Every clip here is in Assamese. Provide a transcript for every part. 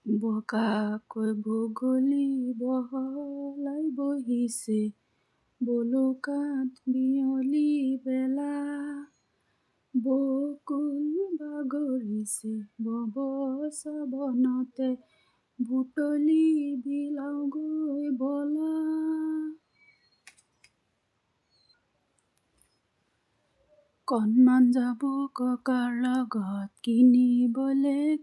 বগাকৈ বগলী বহলাই বহিছে, বলুকাত বিয়লি বেলা। বকুল বাগৰিছে ববছাবনতে, বুটলি বিলাওঁগৈ বলা। কণমান যাব ককাৰ লগত, কিনিবলে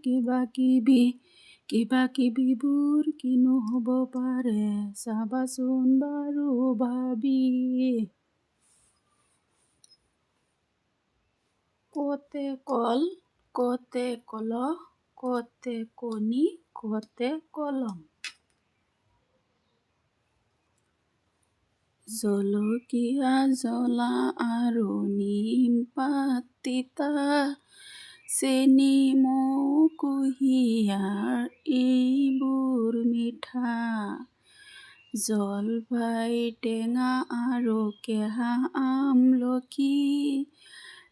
কিবা-কিবিবোৰ কিনো হ'ব পাৰে, চাবাচোন বাৰু ভাবি। কতে কল, কতে কলহ, কতে কণী, কতে কলম। জলকীয়া জ্বলা আৰু নিমপাত তিতা, চেনি মৌ কুঁহিয়াৰ এইবোৰ মিঠা। জলফাই টেঙা আৰু কেহা আমলখি,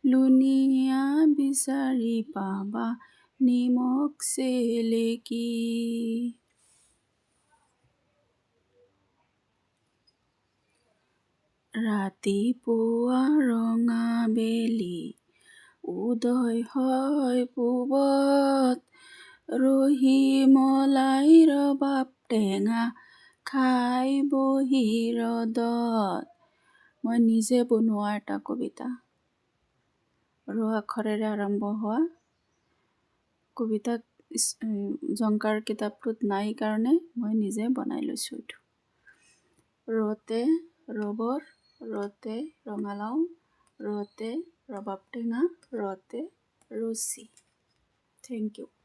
লুণিয়া বিচাৰি পাবা নিমখ চেলেকি। ৰাতিপুৱা ৰঙা বেলি উদয় হয় পূবত, ৰহি মলাই ৰবাব টেঙা খাই বহি ৰ'দত। মই নিজে বনোৱা এটা কবিতা, ৰ আখৰেৰে আৰম্ভ হোৱা কবিতা। জংকাৰ কিতাপটোত নাই কাৰণে মই নিজে বনাই লৈছোঁ এইটো। ৰতে ৰবৰ, ৰতে ৰঙালাও, ৰতে ৰবাব টেঙা, ৰতে ৰছী। Thank U.